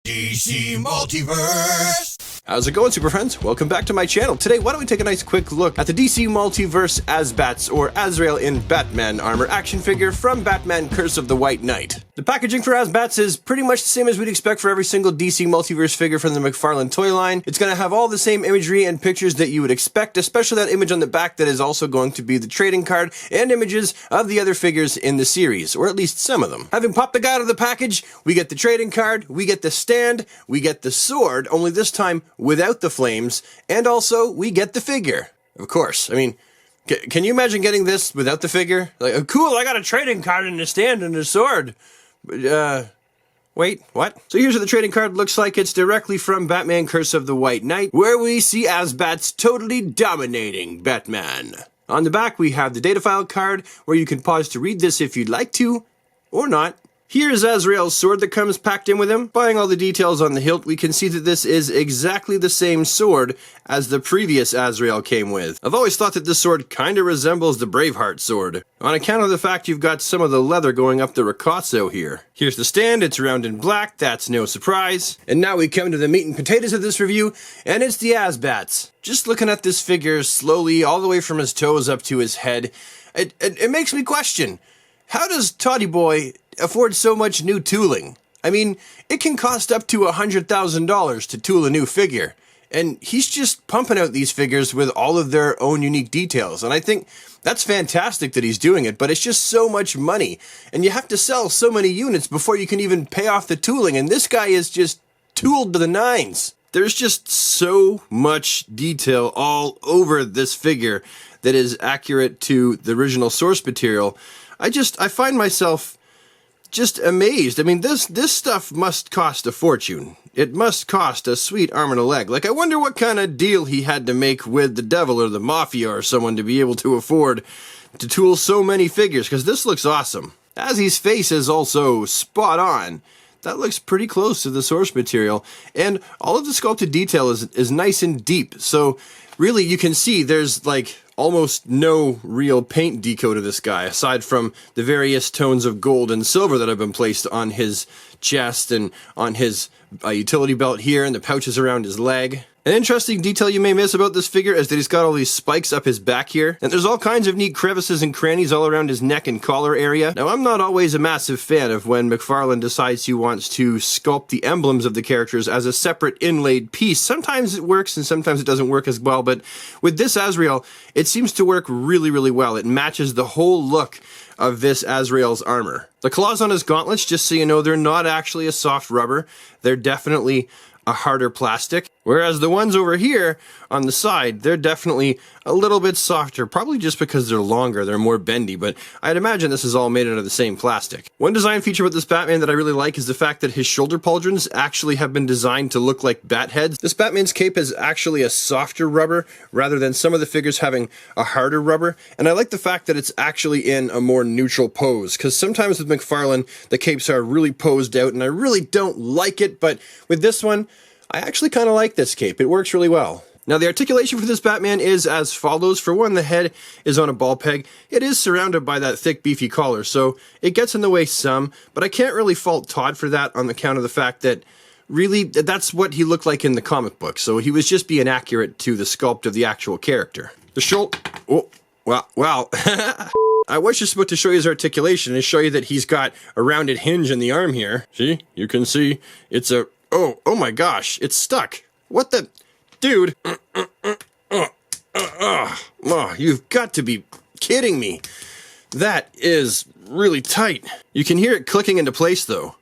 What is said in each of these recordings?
DC Multiverse! How's it going, super friends? Welcome back to my channel. Today, why don't we take a nice quick look at the DC Multiverse Azbats, or Azrael in Batman armor action figure from Batman Curse of the White Knight. The packaging for Azbats is pretty much the same as we'd expect for every single DC Multiverse figure from the McFarlane toy line. It's going to have all the same imagery and pictures that you would expect, especially that image on the back that is also going to be the trading card and images of the other figures in the series, or at least some of them. Having popped the guy out of the package, we get the trading card, we get the stand, we get the sword, only this time without the flames, and also we get the figure. Of course, I mean, can you imagine getting this without the figure? Like, oh, cool, I got a trading card and a stand and a sword. Wait, what? So here's what the trading card looks like. It's directly from Batman Curse of the White Knight, where we see Azbats totally dominating Batman. On the back, we have the data file card, where you can pause to read this if you'd like to, or not. Here's Azrael's sword that comes packed in with him. Buying all the details on the hilt, we can see that this is exactly the same sword as the previous Azrael came with. I've always thought that this sword kinda resembles the Braveheart sword, on account of the fact you've got some of the leather going up the ricasso here. Here's the stand, it's round and black, that's no surprise. And now we come to the meat and potatoes of this review, and it's the Azbats. Just looking at this figure slowly, all the way from his toes up to his head, it makes me question, how does Toddy Boy afford so much new tooling? I mean, it can cost up to $100,000 to tool a new figure, and he's just pumping out these figures with all of their own unique details, and I think that's fantastic that he's doing it, but it's just so much money, and you have to sell so many units before you can even pay off the tooling, and this guy is just tooled to the nines. There's just so much detail all over this figure that is accurate to the original source material. I find myself just amazed. I mean, this stuff must cost a fortune. It must cost a sweet arm and a leg. Like, I wonder what kind of deal he had to make with the devil or the mafia or someone to be able to afford to tool so many figures, because this looks awesome. Azzy's face is also spot on. That looks pretty close to the source material, and all of the sculpted detail is nice and deep, so really you can see there's like almost no real paint deco to this guy, aside from the various tones of gold and silver that have been placed on his chest and on his utility belt here and the pouches around his leg. An interesting detail you may miss about this figure is that he's got all these spikes up his back here, and there's all kinds of neat crevices and crannies all around his neck and collar area. Now, I'm not always a massive fan of when McFarlane decides he wants to sculpt the emblems of the characters as a separate inlaid piece. Sometimes it works and sometimes it doesn't work as well, but with this Azrael, it seems to work really, really well. It matches the whole look of this Azrael's armor. The claws on his gauntlets, just so you know, they're not actually a soft rubber. They're definitely a harder plastic, whereas the ones over here on the side, they're definitely a little bit softer, probably just because they're longer, they're more bendy, but I'd imagine this is all made out of the same plastic. One design feature with this Batman that I really like is the fact that his shoulder pauldrons actually have been designed to look like bat heads. This Batman's cape is actually a softer rubber rather than some of the figures having a harder rubber, and I like the fact that it's actually in a more neutral pose, because sometimes with McFarlane the capes are really posed out and I really don't like it, but with this one I actually kind of like this cape. It works really well. Now, the articulation for this Batman is as follows. For one, the head is on a ball peg. It is surrounded by that thick, beefy collar, so it gets in the way some, but I can't really fault Todd for that on account of the fact that really, that's what he looked like in the comic book, so he was just being accurate to the sculpt of the actual character. The shoulder... Oh, wow. I was just about to show you his articulation and show you that he's got a rounded hinge in the arm here. See? You can see it's a... Oh my gosh, it's stuck. What the... Dude. You've got to be kidding me. That is really tight. You can hear it clicking into place though.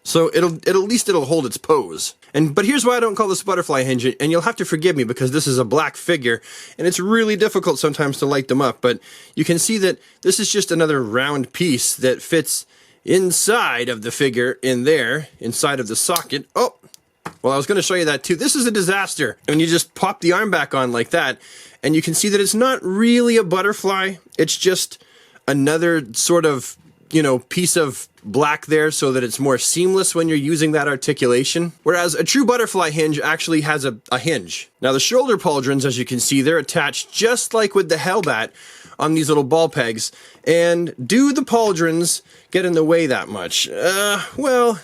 So at least it'll hold its pose. But here's why I don't call this a butterfly hinge, and you'll have to forgive me because this is a black figure, and it's really difficult sometimes to light them up, but you can see that this is just another round piece that fits inside of the figure in there, inside of the socket. Oh, well, I was going to show you that too. This is a disaster. When you just pop the arm back on like that, and you can see that it's not really a butterfly. It's just another sort of, you know, piece of black there so that it's more seamless when you're using that articulation. Whereas a true butterfly hinge actually has a hinge. Now the shoulder pauldrons, as you can see, they're attached just like with the Hellbat on these little ball pegs. And do the pauldrons get in the way that much? Well,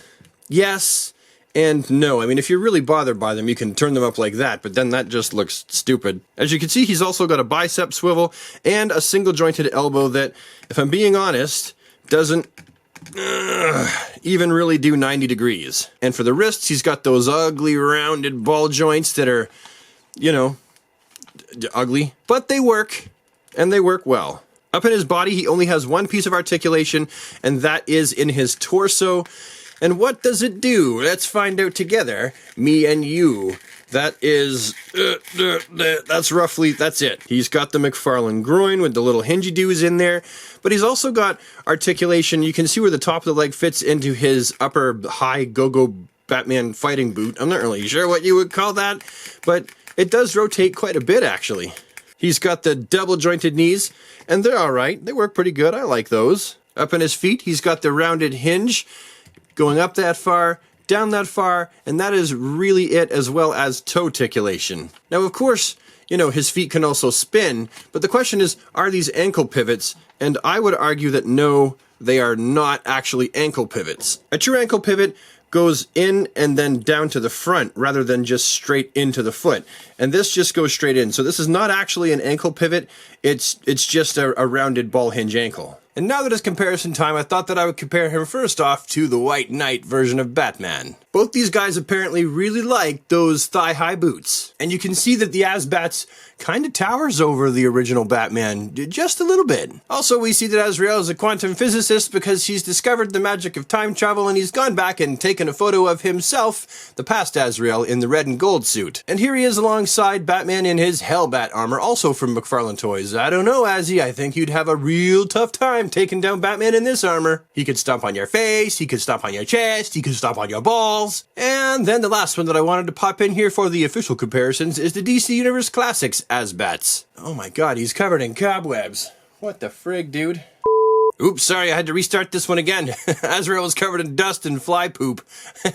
yes and no. I mean, if you're really bothered by them, you can turn them up like that, but then that just looks stupid. As you can see, he's also got a bicep swivel and a single jointed elbow that, if I'm being honest, doesn't even really do 90 degrees. And for the wrists, he's got those ugly rounded ball joints that are, you know, ugly, but they work, and they work well. Up in his body, he only has one piece of articulation, and that is in his torso. And what does it do? Let's find out together, me and you. That is, that's it. He's got the McFarlane groin with the little hingy-doos in there, but he's also got articulation. You can see where the top of the leg fits into his upper high go-go Batman fighting boot. I'm not really sure what you would call that, but it does rotate quite a bit, actually. He's got the double-jointed knees, and they're alright. They work pretty good. I like those. Up in his feet, he's got the rounded hinge going up that far, down that far, and that is really it, as well as toe articulation. Now, of course, you know, his feet can also spin, but the question is, are these ankle pivots? And I would argue that no, they are not actually ankle pivots. A true ankle pivot goes in and then down to the front rather than just straight into the foot. And this just goes straight in. So this is not actually an ankle pivot. It's just a rounded ball hinge ankle. And now that it's comparison time, I thought that I would compare him first off to the White Knight version of Batman. Both these guys apparently really like those thigh-high boots. And you can see that the Azbats kind of towers over the original Batman, just a little bit. Also, we see that Azrael is a quantum physicist because he's discovered the magic of time travel and he's gone back and taken a photo of himself, the past Azrael, in the red and gold suit. And here he is alongside Batman in his Hellbat armor, also from McFarlane Toys. I don't know, Azzy, I think you'd have a real tough time taking down Batman in this armor. He could stomp on your face, he could stomp on your chest, he could stomp on your balls. And then the last one that I wanted to pop in here for the official comparisons is the DC Universe Classics Azbats. Oh my god, he's covered in cobwebs. What the frig, dude? Oops, sorry, I had to restart this one again. Azrael was covered in dust and fly poop.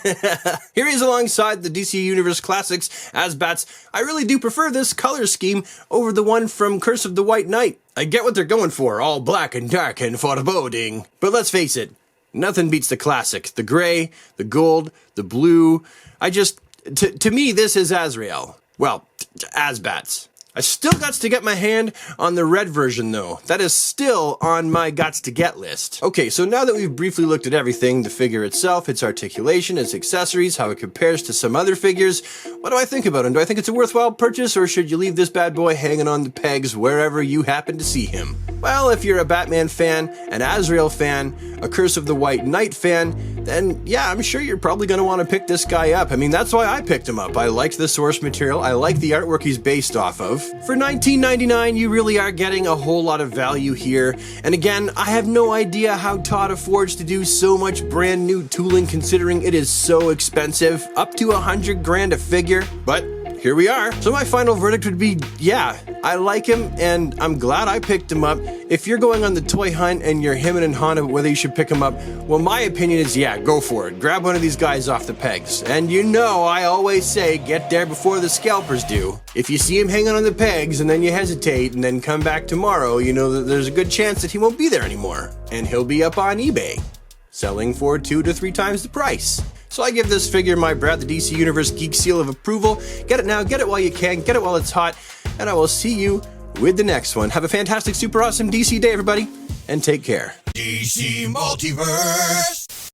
Here he is alongside the DC Universe Classics Azbats. I really do prefer this color scheme over the one from Curse of the White Knight. I get what they're going for, all black and dark and foreboding. But let's face it, nothing beats the classic. The gray, the gold, the blue. To me, this is Azrael. Well, Azbats. I still got to get my hand on the red version though. That is still on my gots to get list. Okay, so now that we've briefly looked at everything, the figure itself, its articulation, its accessories, how it compares to some other figures, what do I think about him? Do I think it's a worthwhile purchase, or should you leave this bad boy hanging on the pegs wherever you happen to see him? Well, if you're a Batman fan, an Azrael fan, a Curse of the White Knight fan, then yeah, I'm sure you're probably going to want to pick this guy up. I mean, that's why I picked him up. I liked the source material, I like the artwork he's based off of. For $19.99, you really are getting a whole lot of value here. And again, I have no idea how Todd affords to do so much brand new tooling considering it is so expensive, up to $100 grand a figure, but here we are. So my final verdict would be, yeah, I like him and I'm glad I picked him up. If you're going on the toy hunt and you're hemming and hawing about whether you should pick him up, well, my opinion is, yeah, go for it. Grab one of these guys off the pegs. And you know, I always say, get there before the scalpers do. If you see him hanging on the pegs and then you hesitate and then come back tomorrow, you know that there's a good chance that he won't be there anymore. And he'll be up on eBay, selling for 2 to 3 times the price. So I give this figure my Brad the DC Universe Geek seal of approval. Get it now, get it while you can, get it while it's hot, and I will see you with the next one. Have a fantastic, super awesome DC day, everybody, and take care. DC Multiverse.